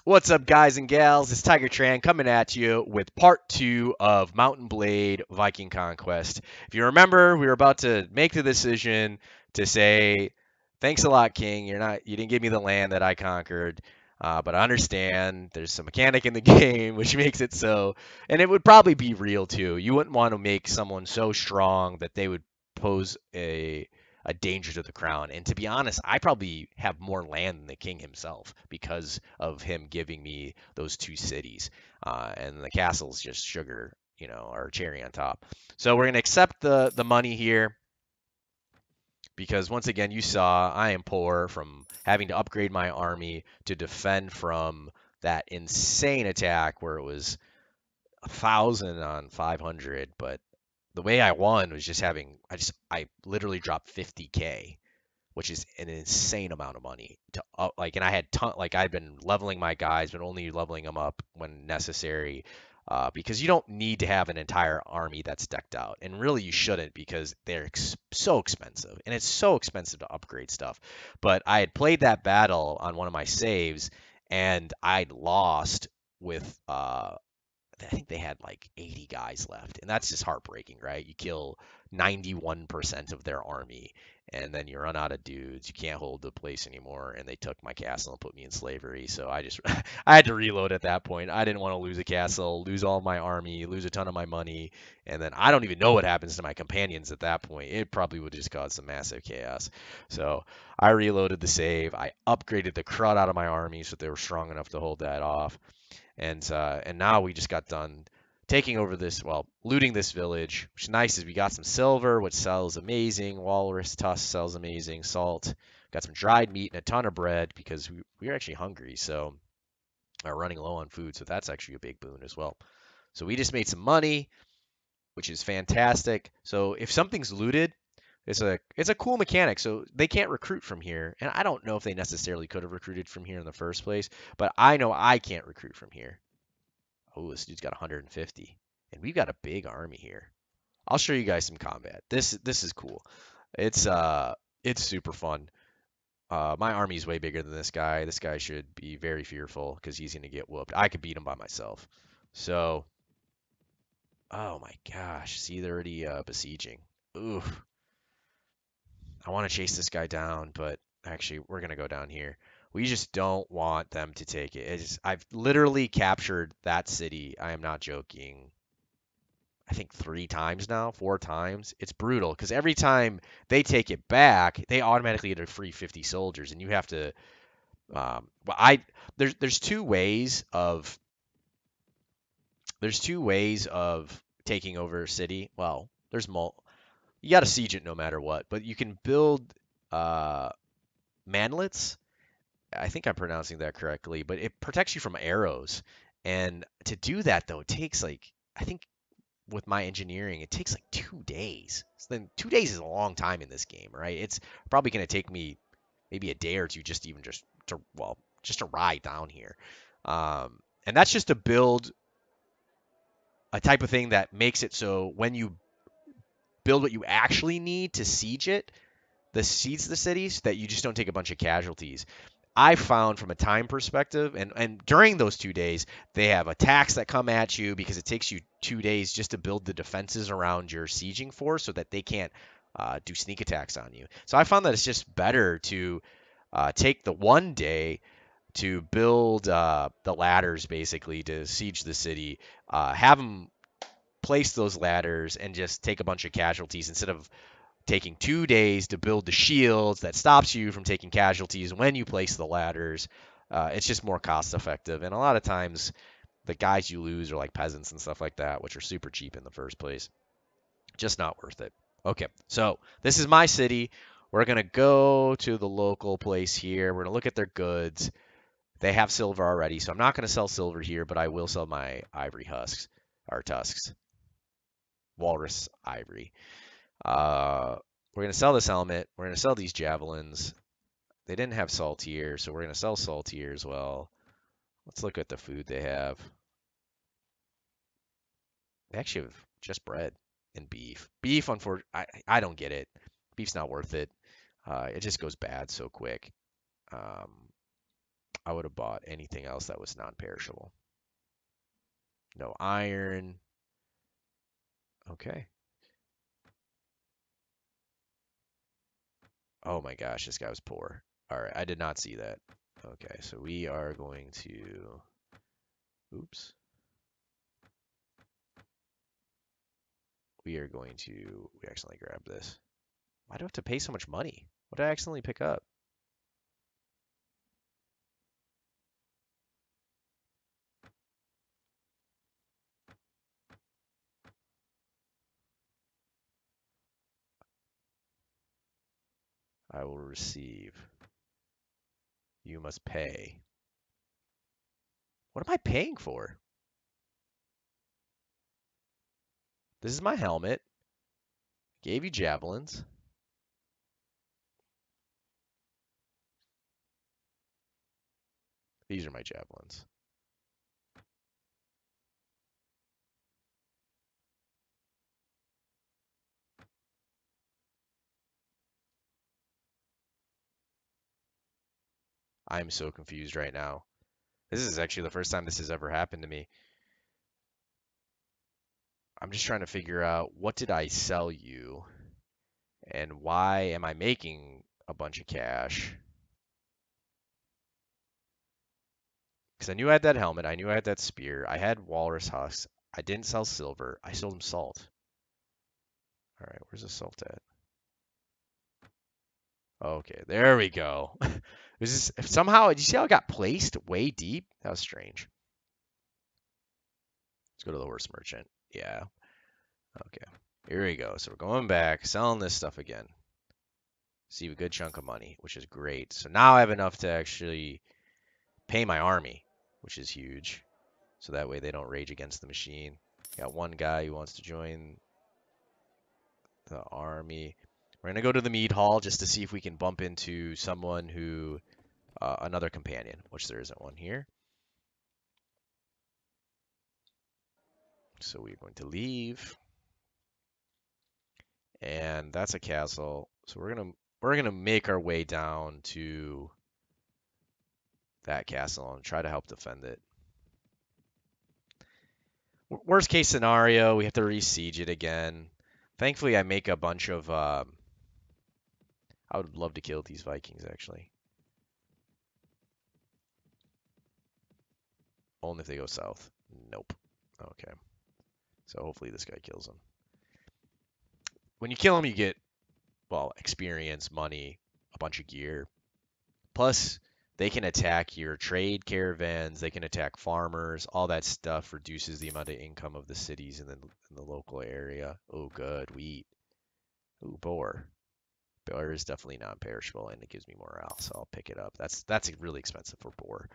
What's up, guys and gals? It's Tiger Tran coming at you with part two of Mountain Blade Viking Conquest. If you remember, we were about to make the decision to say, "Thanks a lot, King. You didn't give me the land that I conquered, but I understand there's some mechanic in the game which makes it so, and it would probably be real too. You wouldn't want to make someone so strong that they would pose a danger to the crown. And to be honest, I probably have more land than the king himself because of him giving me those two cities. And the castle's just sugar, or cherry on top. So we're gonna accept the money here because once again, you saw I am poor from having to upgrade my army to defend from that insane attack where it was 1,000 on 500, but the way I won was just having I literally dropped 50K, which is an insane amount of money to like. And I had like I've been leveling my guys, but only leveling them up when necessary, because you don't need to have an entire army that's decked out, and really you shouldn't because they're so expensive, and it's so expensive to upgrade stuff. But I had played that battle on one of my saves, and I'd lost with I think they had like 80 guys left, and that's just heartbreaking, right? You kill 91% of their army, and then you run out of dudes. You can't hold the place anymore, and they took my castle and put me in slavery. So I just I had to reload at that point. I didn't want to lose a castle, lose all my army, lose a ton of my money, and then I don't even know what happens to my companions at that point. It probably would just cause some massive chaos. So I reloaded the save. I upgraded the crud out of my army so they were strong enough to hold that off. And now we just got done taking over this, well, looting this village, which is nice is we got some silver, which sells amazing. Walrus tusk sells amazing. Salt. Got some dried meat and a ton of bread because we are actually hungry, so are running low on food, so that's actually a big boon as well. So we just made some money, which is fantastic. So if something's looted, it's a cool mechanic. So they can't recruit from here, and I don't know if they necessarily could have recruited from here in the first place, but I know I can't recruit from here. Oh, this dude's got 150. And we've got a big army here. I'll show you guys some combat. This is cool. It's super fun. My army's way bigger than this guy. This guy should be very fearful because he's gonna get whooped. I could beat him by myself. So, oh my gosh, see they're already besieging. Ooh, I want to chase this guy down, but actually we're gonna go down here. We just don't want them to take it. I've literally captured that city. I am not joking. I think 3 times now, 4 times. It's brutal because every time they take it back, they automatically get a free 50 soldiers, and you have to. Well, there's two ways of taking over a city. Well, you got to siege it no matter what, but you can build uh, manlets. I think I'm pronouncing that correctly, but it protects you from arrows. And to do that though, it takes like I think with my engineering, it takes like 2 days. So then 2 days is a long time in this game, right? It's probably going to take me maybe a day or two just to ride down here. And that's just to build a type of thing that makes it so when you build what you actually need to siege the cities, that you just don't take a bunch of casualties. I found from a time perspective, and during those 2 days, they have attacks that come at you because it takes you 2 days just to build the defenses around your sieging force so that they can't do sneak attacks on you. So I found that it's just better to take the one day to build the ladders basically to siege the city, have them place those ladders and just take a bunch of casualties instead of taking 2 days to build the shields that stops you from taking casualties when you place the ladders. It's just more cost effective. And a lot of times, the guys you lose are like peasants and stuff like that, which are super cheap in the first place. Just not worth it. Okay, so this is my city. We're going to go to the local place here. We're going to look at their goods. They have silver already, so I'm not going to sell silver here, but I will sell my ivory husks or tusks. Walrus ivory. Uh, we're going to sell this helmet. We're going to sell these javelins. They didn't have salt here, so we're going to sell salt here as well. Let's look at the food they have. They actually have just bread and beef. Beef, unfortunately, I don't get it. Beef's not worth it. It just goes bad so quick. Um, I would have bought anything else that was non-perishable. No iron. Okay. Oh my gosh, this guy was poor. All right, I did not see that. Okay, so we are going to. Oops. We are going to. We accidentally grabbed this. Why do I have to pay so much money? What did I accidentally pick up? I will receive. You must pay. What am I paying for? This is my helmet. Gave you javelins. These are my javelins. I'm so confused right now. This is actually the first time this has ever happened to me. I'm just trying to figure out what did I sell you and why am I making a bunch of cash? Because I knew I had that helmet, I knew I had that spear, I had walrus husks, I didn't sell silver, I sold him salt. All right, where's the salt at? Okay, there we go. This is somehow, did you see how it got placed way deep? That was strange. Let's go to the horse merchant. Yeah, okay. Here we go. So we're going back, selling this stuff again. Save a good chunk of money, which is great. So now I have enough to actually pay my army, which is huge. So that way they don't rage against the machine. Got one guy who wants to join the army. We're gonna go to the mead hall just to see if we can bump into someone who, another companion, which there isn't one here. So we're going to leave, and that's a castle. So we're gonna make our way down to that castle and try to help defend it. Worst case scenario, we have to re-siege it again. Thankfully, I make a bunch of. I would love to kill these Vikings actually. Only if they go south. Nope. Okay. So hopefully this guy kills them. When you kill them, you get, well, experience, money, a bunch of gear. Plus, they can attack your trade caravans. They can attack farmers. All that stuff reduces the amount of income of the cities in the local area. Oh, good. Wheat. Ooh, boar. Boar is definitely non-perishable, and it gives me morale, so I'll pick it up. That's really expensive for boar.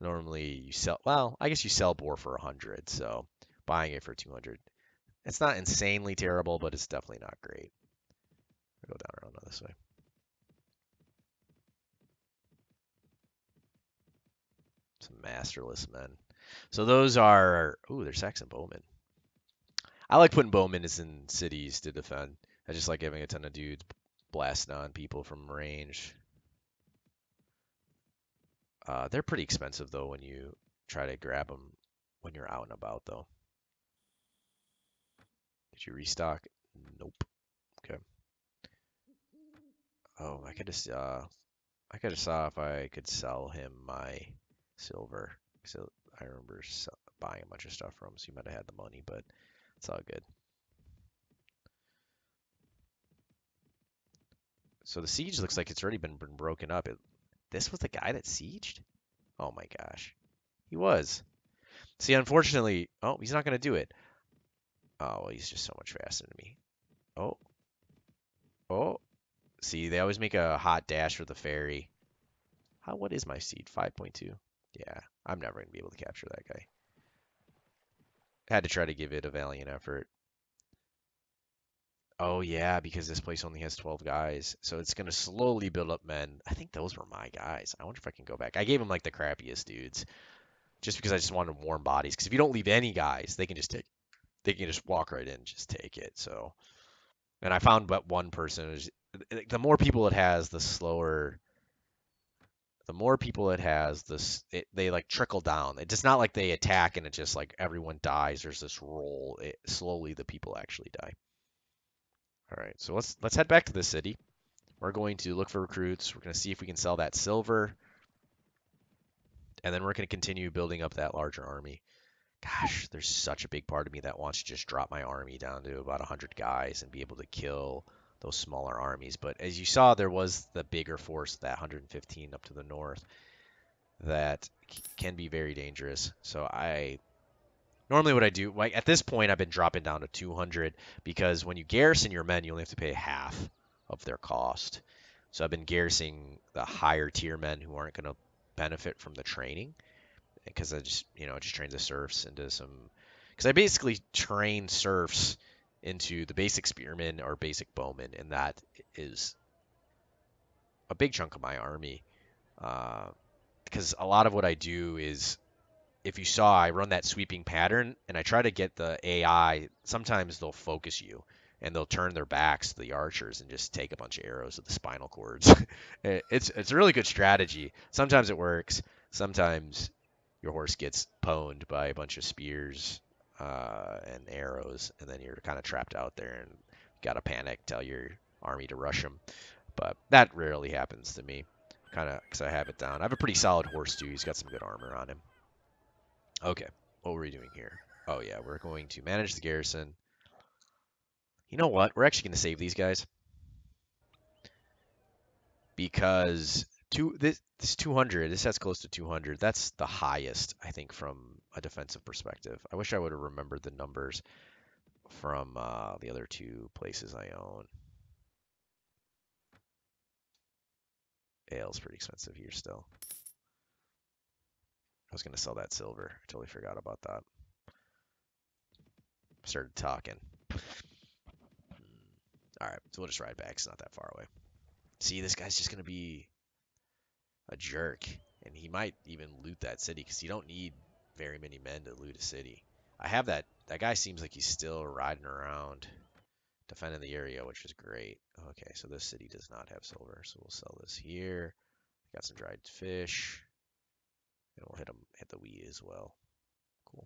Normally, you sell. Well, I guess you sell boar for 100, so buying it for 200. It's not insanely terrible, but it's definitely not great. I'll go down around this way. Some masterless men. So those are. Ooh, they're Saxon bowmen. I like putting bowmen in cities to defend. I just like having a ton of dudes blasting on people from range. They're pretty expensive though when you try to grab them when you're out and about though. Did you restock? Nope. Okay. Oh, I could have saw if I could sell him my silver. So I remember buying a bunch of stuff from him, so he might have had the money, but it's all good. So the siege looks like it's already been broken up. This was the guy that sieged? Oh my gosh. He was. See, unfortunately, oh, he's not going to do it. Oh, well, he's just so much faster than me. Oh, oh. See, they always make a hot dash for the ferry. What is my seed? 5.2. Yeah, I'm never going to be able to capture that guy. Had to try to give it a valiant effort. Oh yeah, because this place only has 12 guys, so it's gonna slowly build up men. I think those were my guys. I wonder if I can go back. I gave them like the crappiest dudes, just because I just wanted warm bodies. Because if you don't leave any guys, they can just take, they can just walk right in, and just take it. So, and I found but one person. The more people it has, the slower the more people it has, they like trickle down. It's not like they attack and it just like everyone dies. There's this roll. Slowly the people actually die. All right, so let's head back to the city. We're going to look for recruits. We're going to see if we can sell that silver, and then we're going to continue building up that larger army. Gosh, there's such a big part of me that wants to just drop my army down to about 100 guys and be able to kill those smaller armies. But as you saw, there was the bigger force, that 115 up to the north, that can be very dangerous. So normally what I do, like at this point, I've been dropping down to 200 because when you garrison your men, you only have to pay half of their cost. So I've been garrisoning the higher tier men who aren't going to benefit from the training because I just trained the serfs into some. Because I basically train serfs into the basic spearmen or basic bowmen, and that is a big chunk of my army. Because a lot of what I do is, if you saw, I run that sweeping pattern, and I try to get the AI. Sometimes they'll focus you, and they'll turn their backs to the archers and just take a bunch of arrows at the spinal cords. It's a really good strategy. Sometimes it works. Sometimes your horse gets pwned by a bunch of spears and arrows, and then you're kind of trapped out there and gotta panic, tell your army to rush them. But that rarely happens to me, kind of because I have it down. I have a pretty solid horse too. He's got some good armor on him. Okay, what were we doing here? Oh yeah, we're going to manage the garrison. You know what? We're actually going to save these guys because this 200, this has close to 200. That's the highest, I think, from a defensive perspective. I wish I would have remembered the numbers from the other two places I own. Ale's pretty expensive here still. I was going to sell that silver. I totally forgot about that. Started talking. All right, so we'll just ride back. It's not that far away. See, this guy's just going to be a jerk, and he might even loot that city because you don't need very many men to loot a city. I have that. That guy seems like he's still riding around defending the area, which is great. Okay, so this city does not have silver, so we'll sell this here. Got some dried fish, and we'll hit the wheat as well. Cool.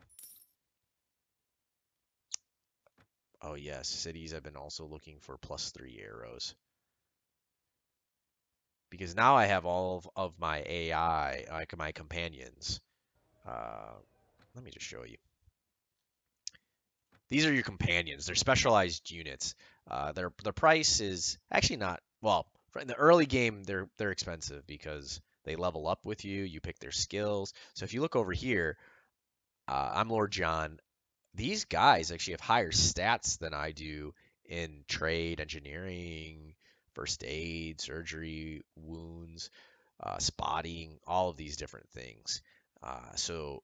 Oh yes, cities. I've been also looking for +3 arrows because now I have all of my AI, like my companions. Uh, Let me just show you. These are your companions. They're specialized units. Their price is actually not well. In the early game, they're expensive because they level up with you. You pick their skills. So if you look over here, I'm Lord John. These guys actually have higher stats than I do in trade, engineering, first aid, surgery, wounds, spotting, all of these different things. So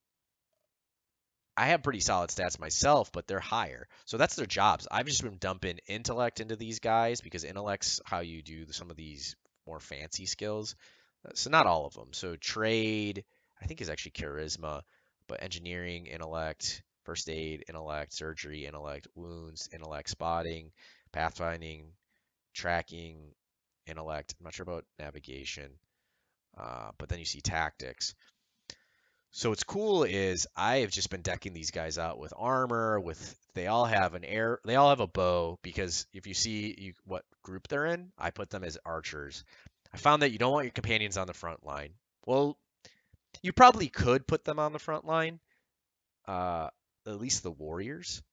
I have pretty solid stats myself, but they're higher. So that's their jobs. I've just been dumping intellect into these guys because intellect's how you do some of these more fancy skills. So not all of them. So trade, I think is actually charisma, but engineering, intellect, first aid, intellect, surgery, intellect, wounds, intellect, spotting, pathfinding, tracking, intellect. I'm not sure about navigation, but then you see tactics. So what's cool is I have just been decking these guys out with armor, with they all have they all have a bow because if you see what group they're in, I put them as archers. I found that you don't want your companions on the front line. Well, you probably could put them on the front line, uh, at least the warriors,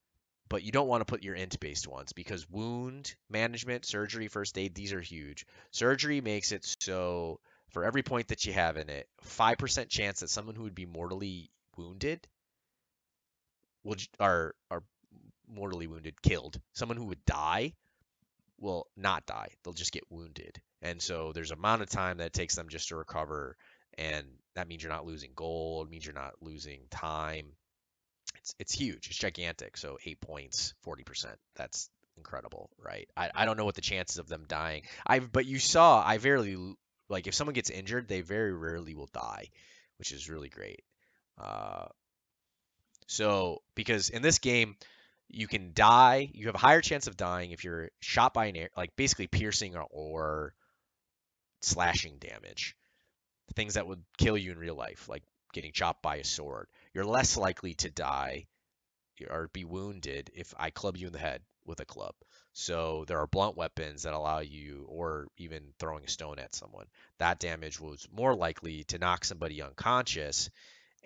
but you don't want to put your int-based ones because wound management, surgery, first aid, these are huge. Surgery makes it so for every point that you have in it, 5% chance that someone who would be mortally wounded are mortally wounded, killed. Someone who would die will not die. They'll just get wounded. And so there's an amount of time that it takes them just to recover, and that means you're not losing gold, means you're not losing time. It's huge. It's gigantic. So 8 points, 40%. That's incredible, right? I don't know what the chances of them dying. But you saw I very like if someone gets injured, they very rarely will die, which is really great. Uh, so because in this game you can die, you have a higher chance of dying if you're shot by an air, like basically piercing or slashing damage. things that would kill you in real life, like getting chopped by a sword. You're less likely to die or be wounded if I club you in the head with a club. So there are blunt weapons that allow you, or even throwing a stone at someone. That damage was more likely to knock somebody unconscious.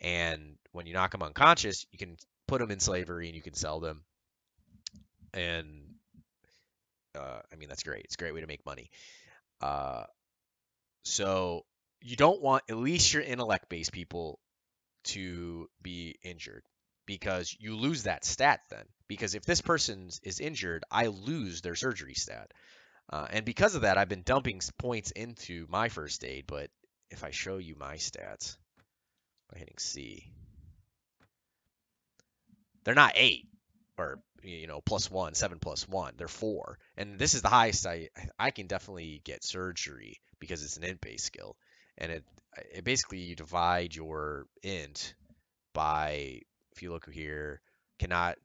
And when you knock them unconscious, you can put them in slavery and you can sell them. And I mean, that's great. It's a great way to make money. Uh, so you don't want at least your intellect based people to be injured because you lose that stat then. Because if this person is injured, I lose their surgery stat. And because of that, I've been dumping points into my first aid. But if I show you my stats by hitting C, they're not 8 or +1, 7 plus 1. They're 4. And this is the highest I can definitely get surgery because it's an int based skill. And it basically you divide your int by, if you look here, cannot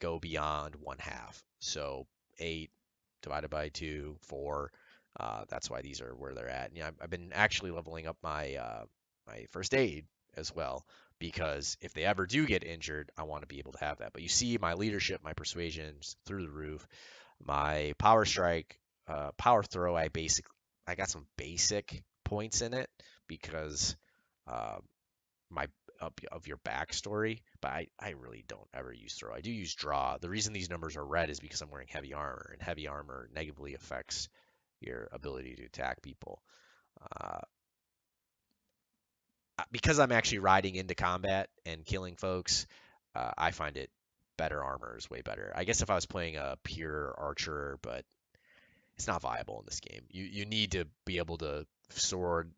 go beyond 1/2. So 8 divided by 2, 4. That's why these are where they're at. And, I've been actually leveling up my first aid as well because if they ever do get injured, I want to be able to have that. But you see, my leadership, my persuasion's through the roof. My power strike, power throw, I got some basic points in it because uh, my of your backstory, but I really don't ever use throw. I do use draw. The reason these numbers are red is because I'm wearing heavy armor, and heavy armor negatively affects your ability to attack people. Uh, because I'm actually riding into combat and killing folks, I find it better armor is way better. I guess if I was playing a pure archer, but it's not viable in this game. You need to be able to sword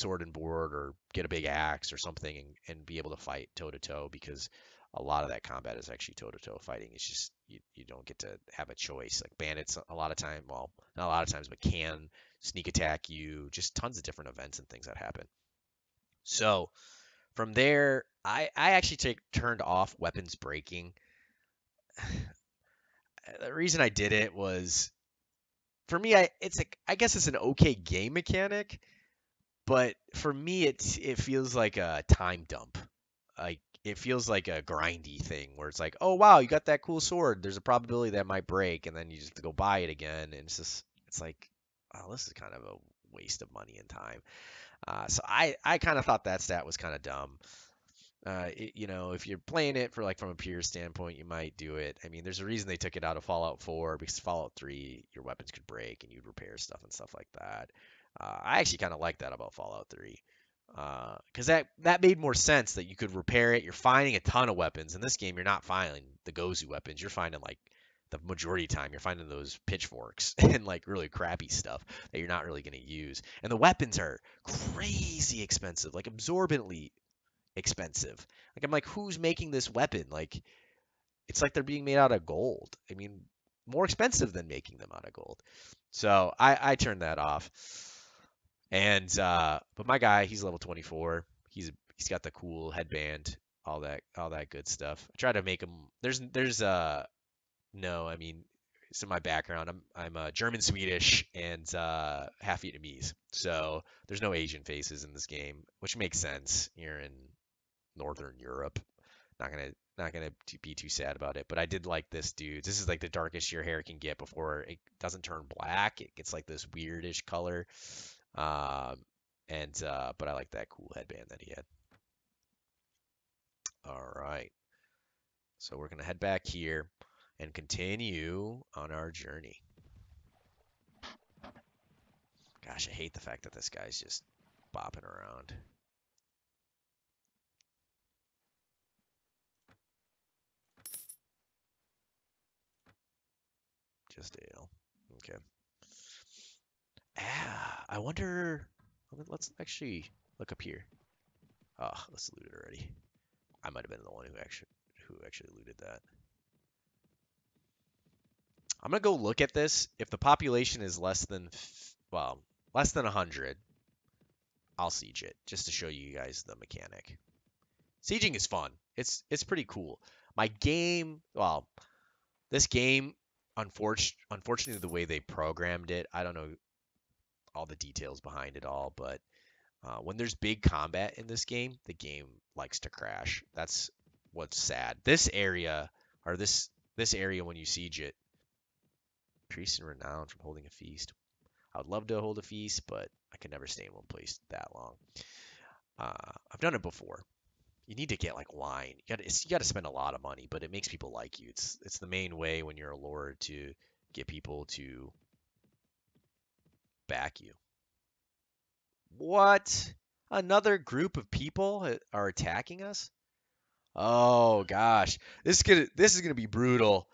and board or get a big axe or something and be able to fight toe to toe because a lot of that combat is actually toe to toe fighting. It's just you don't get to have a choice. Like bandits a lot of time, well, not a lot of times, but can sneak attack you. Just tons of different events and things that happen. So from there, I actually turned off weapons breaking. The reason I did it was for me, I guess it's an okay game mechanic, but for me it feels like a time dump. Like it feels like a grindy thing where it's like, oh wow, you got that cool sword. There's a probability that might break, and then you just have to go buy it again, and it's like, oh, this is kind of a waste of money and time. So I kind of thought that stat was kind of dumb. If you're playing it for like from a peer standpoint, you might do it. I mean, there's a reason they took it out of Fallout 4 because Fallout 3, your weapons could break and you'd repair stuff and stuff like that. I actually kind of like that about Fallout 3 because that made more sense that you could repair it. You're finding a ton of weapons in this game. You're not finding the Gozu weapons. You're finding like the majority of the time you're finding those pitchforks and like really crappy stuff that you're not really going to use. And the weapons are crazy expensive, like absorbently expensive. Like I'm like, who's making this weapon? Like it's like they're being made out of gold. I mean, more expensive than making them out of gold. So I turned that off. And but my guy, he's level 24. He's got the cool headband, all that good stuff. I try to make him. There's no, I mean, it's in my background. I'm German Swedish and half Vietnamese. So there's no Asian faces in this game, which makes sense. You're in Northern Europe. Not gonna be too sad about it. But I did like this dude. This is like the darkest your hair can get before it doesn't turn black. It gets like this weirdish color. Um, and but I like that cool headband that he had. All right. So we're gonna head back here and continue on our journey. Gosh, I hate the fact that this guy's just bopping around. Just ale. Okay. I wonder. Let's actually look up here. Oh, let's loot it already. I might have been the one who actually looted that. I'm gonna go look at this. If the population is less than 100, I'll siege it just to show you guys the mechanic. Sieging is fun. It's pretty cool. My game, well, this game, unfortunately, the way they programmed it, I don't know all the details behind it all, but When there's big combat in this game, the game likes to crash. That's what's sad. This area, or this area when you siege it, priest and renown from holding a feast. I would love to hold a feast, but I could never stay in one place that long. I've done it before. You need to get like wine. You got to spend a lot of money, but it makes people like you. It's the main way when you're a lord to get people to back you. What? Another group of people are attacking us? Oh gosh, this is gonna be brutal.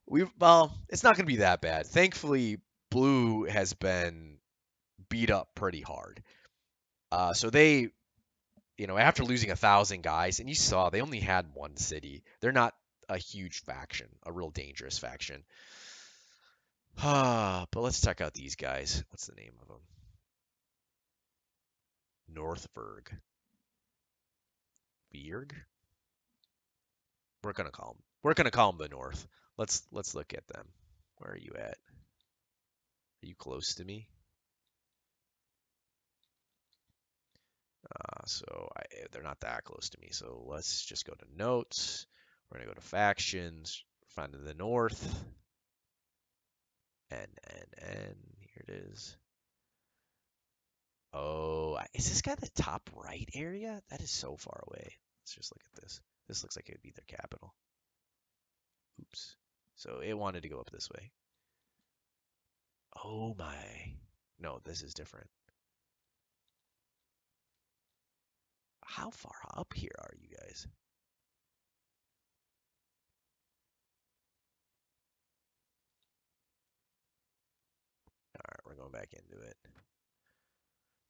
Well, it's not gonna be that bad. Thankfully, blue has been beat up pretty hard. So they, after losing 1,000 guys, and you saw they only had one city. They're not a huge faction, a real dangerous faction. But let's check out these guys. What's the name of them? Northberg. Berg? We're gonna call them the North. Let's look at them. Where are you at? Are you close to me? They're not that close to me. So let's just go to notes. We're gonna go to factions. Find the North. N. Here it is. Oh, is this guy the top right area? That is so far away. Let's just look at this. This looks like it would be their capital. Oops. So it wanted to go up this way. Oh my. No, this is different. How far up here are you guys? All right, we're going back into it.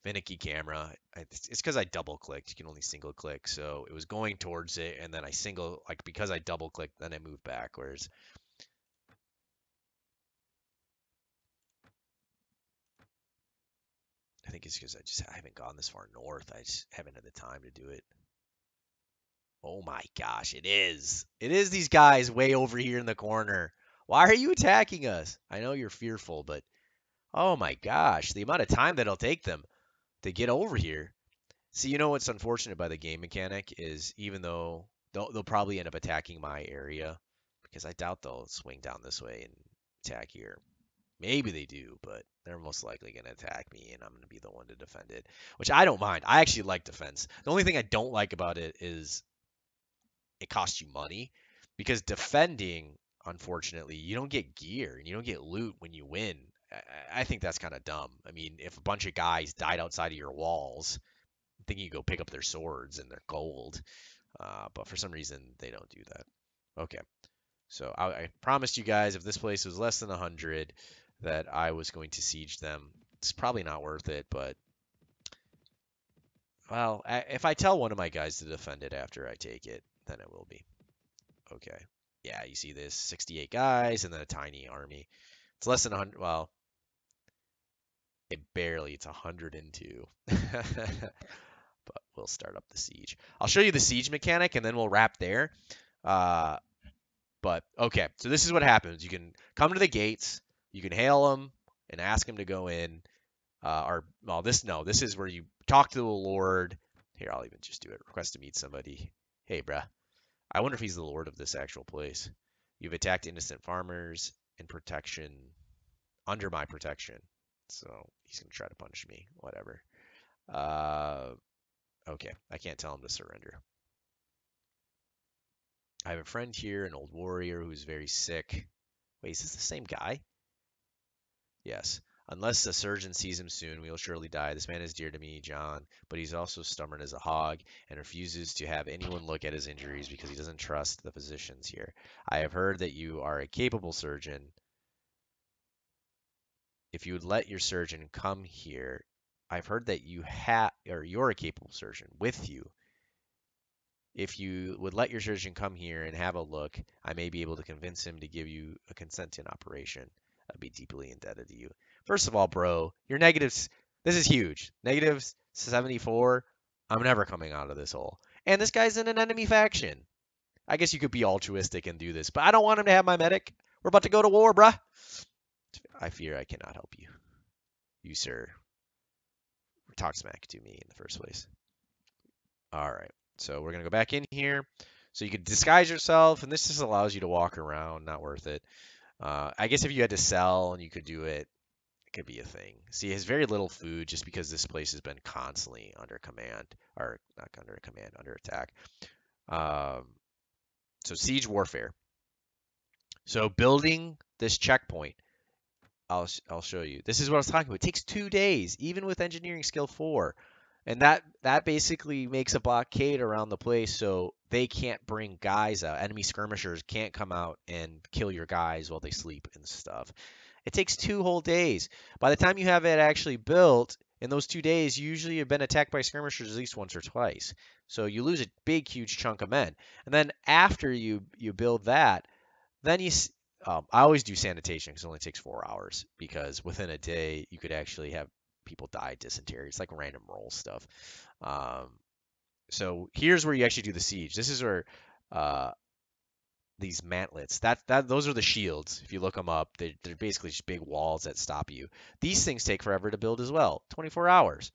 Finicky camera. It's because I double clicked. You can only single click. So it was going towards it, and then because I double clicked, then I moved backwards. I think it's because I haven't gone this far north. I just haven't had the time to do it. Oh my gosh, it is. It is these guys way over here in the corner. Why are you attacking us? I know you're fearful, but oh my gosh, the amount of time that it'll take them to get over here. See, you know what's unfortunate by the game mechanic is even though they'll probably end up attacking my area because I doubt they'll swing down this way and attack here. Maybe they do, but they're most likely going to attack me, and I'm going to be the one to defend it, which I don't mind. I actually like defense. The only thing I don't like about it is it costs you money because defending, unfortunately, you don't get gear and you don't get loot when you win. I think that's kind of dumb. I mean, if a bunch of guys died outside of your walls, I think you go pick up their swords and their gold. But for some reason, they don't do that. Okay, so I promised you guys if this place was less than 100 that I was going to siege them. It's probably not worth it, but well, if I tell one of my guys to defend it after I take it, then it will be. Okay. Yeah, you see this 68 guys and then a tiny army. It's less than 100. Well, it's 102. But we'll start up the siege. I'll show you the siege mechanic and then we'll wrap there. Uh, but okay, so this is what happens. You can come to the gates, you can hail them and ask them to go in. This is where you talk to the Lord. Here, I'll even just do it. Request to meet somebody. Hey, bruh. I wonder if he's the Lord of this actual place. You've attacked innocent farmers in protection, under my protection. So he's gonna try to punish me. Whatever. Okay, I can't tell him to surrender. I have a friend here, an old warrior who's very sick. Wait, is this the same guy? Yes. Unless the surgeon sees him soon, we will surely die. This man is dear to me, John, but he's also stubborn as a hog and refuses to have anyone look at his injuries because he doesn't trust the physicians here. I have heard that you are a capable surgeon. If you would let your surgeon come here, I've heard that you're a capable surgeon with you. If you would let your surgeon come here and have a look, I may be able to convince him to give you a consent in operation. I'd be deeply indebted to you. First of all, bro, your negatives, this is huge. Negatives 74. I'm never coming out of this hole. And this guy's in an enemy faction. I guess you could be altruistic and do this, but I don't want him to have my medic. We're about to go to war, bruh. I fear I cannot help you. You, sir, talk smack to me in the first place. All right. So we're gonna go back in here. So you could disguise yourself, and this just allows you to walk around. Not worth it. I guess if you had to sell and you could do it, it could be a thing. See, he has very little food just because this place has been constantly under command, or not under command, under attack. Um, so siege warfare. So building this checkpoint, I'll show you. This is what I was talking about. It takes 2 days, even with engineering skill 4. And that basically makes a blockade around the place so they can't bring guys out. Enemy skirmishers can't come out and kill your guys while they sleep and stuff. It takes 2 whole days. By the time you have it actually built, in those 2 days, usually you've been attacked by skirmishers at least once or twice. So you lose a big, huge chunk of men. And then after you build that, then I always do sanitation because it only takes 4 hours because within a day you could actually have people die of dysentery. It's like random roll stuff. Um, so here's where you actually do the siege. This is where uh, these mantlets. Those are the shields. If you look them up, they're basically just big walls that stop you. These things take forever to build as well, 24 hours.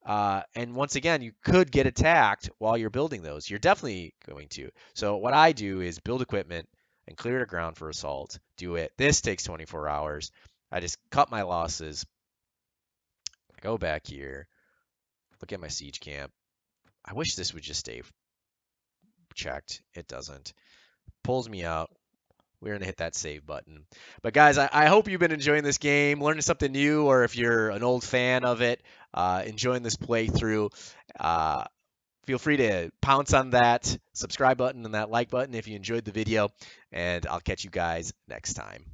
And once again, you could get attacked while you're building those. You're definitely going to. So what I do is build equipment and clear the ground for assault. Do it. This takes 24 hours. I just cut my losses. I go back here. Look at my siege camp. I wish this would just stay checked. It doesn't. Pulls me out. We're going to hit that save button. But guys, I hope you've been enjoying this game, learning something new, or if you're an old fan of it, enjoying this playthrough. Uh, Feel free to pounce on that subscribe button and that like button if you enjoyed the video, and I'll catch you guys next time.